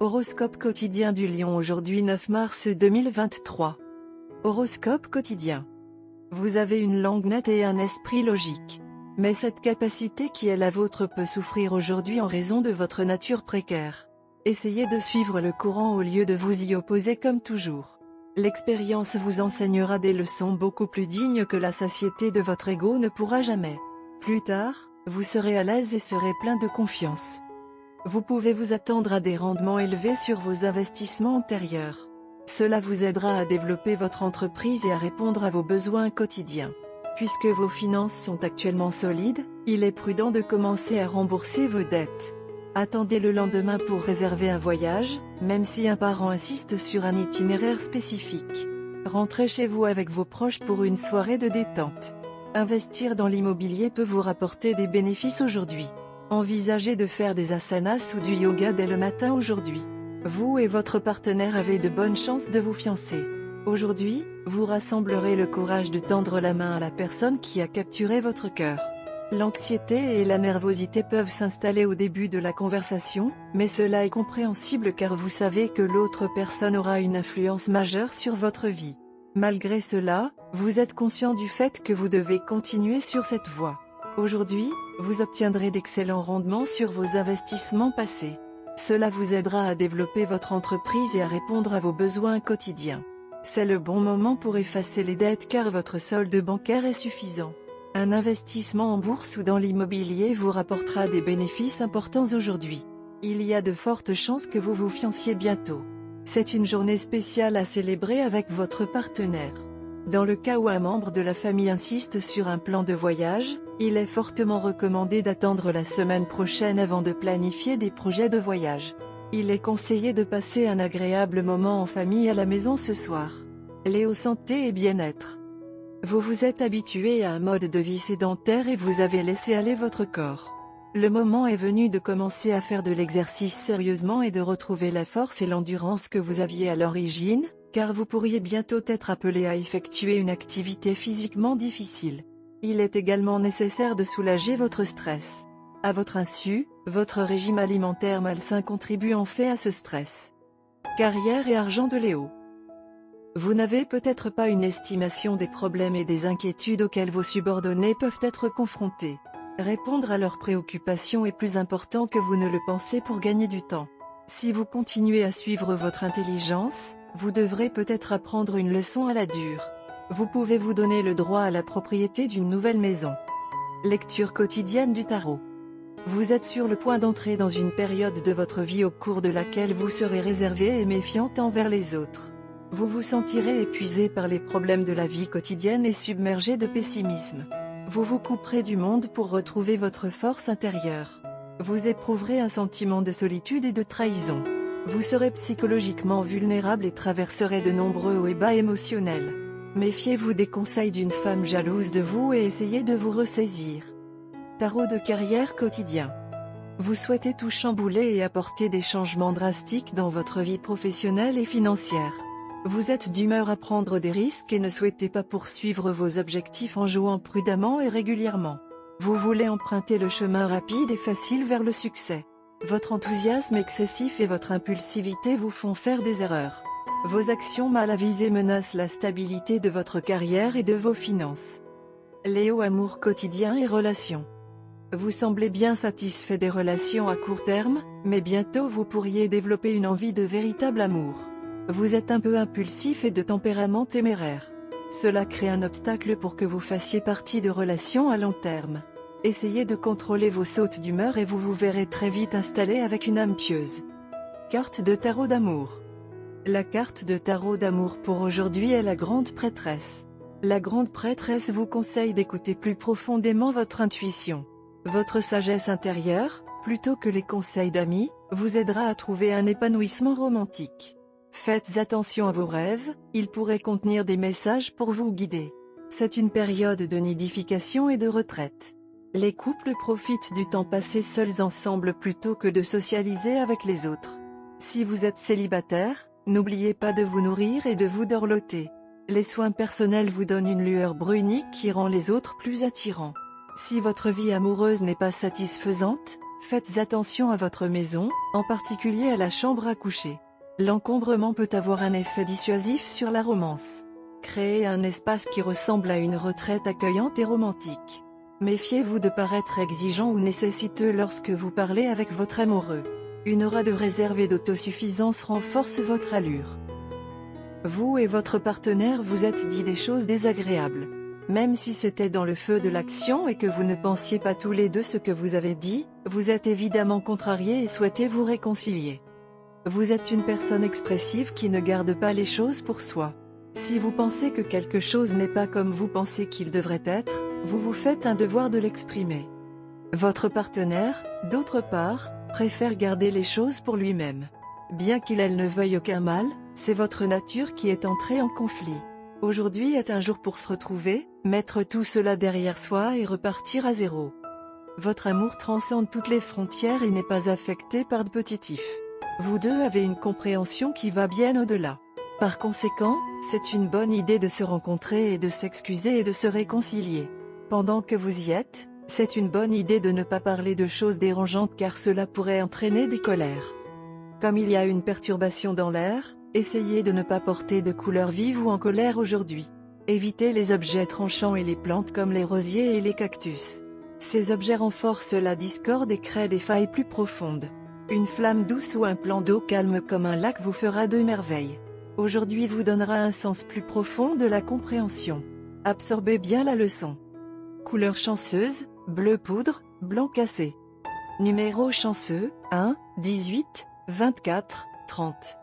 Horoscope quotidien du Lion aujourd'hui 9 mars 2023. Horoscope quotidien. Vous avez une langue nette et un esprit logique. Mais cette capacité qui est la vôtre peut souffrir aujourd'hui en raison de votre nature précaire. Essayez de suivre le courant au lieu de vous y opposer comme toujours. L'expérience vous enseignera des leçons beaucoup plus dignes que la satiété de votre ego ne pourra jamais. Plus tard, vous serez à l'aise et serez plein de confiance. Vous pouvez vous attendre à des rendements élevés sur vos investissements antérieurs. Cela vous aidera à développer votre entreprise et à répondre à vos besoins quotidiens. Puisque vos finances sont actuellement solides, il est prudent de commencer à rembourser vos dettes. Attendez le lendemain pour réserver un voyage, même si un parent insiste sur un itinéraire spécifique. Rentrez chez vous avec vos proches pour une soirée de détente. Investir dans l'immobilier peut vous rapporter des bénéfices aujourd'hui. Envisagez de faire des asanas ou du yoga dès le matin aujourd'hui. Vous et votre partenaire avez de bonnes chances de vous fiancer. Aujourd'hui, vous rassemblerez le courage de tendre la main à la personne qui a capturé votre cœur. L'anxiété et la nervosité peuvent s'installer au début de la conversation, mais cela est compréhensible car vous savez que l'autre personne aura une influence majeure sur votre vie. Malgré cela, vous êtes conscient du fait que vous devez continuer sur cette voie. Aujourd'hui, vous obtiendrez d'excellents rendements sur vos investissements passés. Cela vous aidera à développer votre entreprise et à répondre à vos besoins quotidiens. C'est le bon moment pour effacer les dettes car votre solde bancaire est suffisant. Un investissement en bourse ou dans l'immobilier vous rapportera des bénéfices importants aujourd'hui. Il y a de fortes chances que vous vous fianciez bientôt. C'est une journée spéciale à célébrer avec votre partenaire. Dans le cas où un membre de la famille insiste sur un plan de voyage, il est fortement recommandé d'attendre la semaine prochaine avant de planifier des projets de voyage. Il est conseillé de passer un agréable moment en famille à la maison ce soir. Léo santé et bien-être. Vous vous êtes habitué à un mode de vie sédentaire et vous avez laissé aller votre corps. Le moment est venu de commencer à faire de l'exercice sérieusement et de retrouver la force et l'endurance que vous aviez à l'origine, car vous pourriez bientôt être appelé à effectuer une activité physiquement difficile. Il est également nécessaire de soulager votre stress. À votre insu, votre régime alimentaire malsain contribue en fait à ce stress. Carrière et argent de Léo. Vous n'avez peut-être pas une estimation des problèmes et des inquiétudes auxquels vos subordonnés peuvent être confrontés. Répondre à leurs préoccupations est plus important que vous ne le pensez pour gagner du temps. Si vous continuez à suivre votre intelligence, vous devrez peut-être apprendre une leçon à la dure. Vous pouvez vous donner le droit à la propriété d'une nouvelle maison. Lecture quotidienne du tarot. Vous êtes sur le point d'entrer dans une période de votre vie au cours de laquelle vous serez réservé et méfiante envers les autres. Vous vous sentirez épuisé par les problèmes de la vie quotidienne et submergé de pessimisme. Vous vous couperez du monde pour retrouver votre force intérieure. Vous éprouverez un sentiment de solitude et de trahison. Vous serez psychologiquement vulnérable et traverserez de nombreux hauts et bas émotionnels. Méfiez-vous des conseils d'une femme jalouse de vous et essayez de vous ressaisir. Tarot de carrière quotidien. Vous souhaitez tout chambouler et apporter des changements drastiques dans votre vie professionnelle et financière. Vous êtes d'humeur à prendre des risques et ne souhaitez pas poursuivre vos objectifs en jouant prudemment et régulièrement. Vous voulez emprunter le chemin rapide et facile vers le succès. Votre enthousiasme excessif et votre impulsivité vous font faire des erreurs. Vos actions mal avisées menacent la stabilité de votre carrière et de vos finances. Léo amour quotidien et relations. Vous semblez bien satisfait des relations à court terme, mais bientôt vous pourriez développer une envie de véritable amour. Vous êtes un peu impulsif et de tempérament téméraire. Cela crée un obstacle pour que vous fassiez partie de relations à long terme. Essayez de contrôler vos sautes d'humeur et vous vous verrez très vite installé avec une âme pieuse. Carte de tarot d'amour. La carte de tarot d'amour pour aujourd'hui est la grande prêtresse. La grande prêtresse vous conseille d'écouter plus profondément votre intuition. Votre sagesse intérieure, plutôt que les conseils d'amis, vous aidera à trouver un épanouissement romantique. Faites attention à vos rêves, ils pourraient contenir des messages pour vous guider. C'est une période de nidification et de retraite. Les couples profitent du temps passé seuls ensemble plutôt que de socialiser avec les autres. Si vous êtes célibataire, n'oubliez pas de vous nourrir et de vous dorloter. Les soins personnels vous donnent une lueur brunique qui rend les autres plus attirants. Si votre vie amoureuse n'est pas satisfaisante, Faites attention à votre maison, en particulier à la chambre à coucher. L'encombrement peut avoir un effet dissuasif sur la romance. Créez un espace qui ressemble à une retraite accueillante et romantique. Méfiez-vous de paraître exigeant ou nécessiteux lorsque vous parlez avec votre amoureux. Une aura de réserve et d'autosuffisance renforce votre allure. Vous et votre partenaire vous êtes dit des choses désagréables. Même si c'était dans le feu de l'action et que vous ne pensiez pas tous les deux ce que vous avez dit, vous êtes évidemment contrarié et souhaitez vous réconcilier. Vous êtes une personne expressive qui ne garde pas les choses pour soi. Si vous pensez que quelque chose n'est pas comme vous pensez qu'il devrait être, vous vous faites un devoir de l'exprimer. Votre partenaire, d'autre part, préfère garder les choses pour lui-même. Bien qu'il ne veuille aucun mal, c'est votre nature qui est entrée en conflit. Aujourd'hui est un jour pour se retrouver, mettre tout cela derrière soi et repartir à zéro. Votre amour transcende toutes les frontières et n'est pas affecté par de petits ifs. Vous deux avez une compréhension qui va bien au-delà. Par conséquent, c'est une bonne idée de se rencontrer et de s'excuser et de se réconcilier. Pendant que vous y êtes, c'est une bonne idée de ne pas parler de choses dérangeantes car cela pourrait entraîner des colères. Comme il y a une perturbation dans l'air, essayez de ne pas porter de couleurs vives ou en colère aujourd'hui. Évitez les objets tranchants et les plantes comme les rosiers et les cactus. Ces objets renforcent la discorde et créent des failles plus profondes. Une flamme douce ou un plan d'eau calme comme un lac vous fera de merveilles. Aujourd'hui vous donnera un sens plus profond de la compréhension. Absorbez bien la leçon. Couleur chanceuse, bleu poudre, blanc cassé. Numéro chanceux, 1, 18, 24, 30.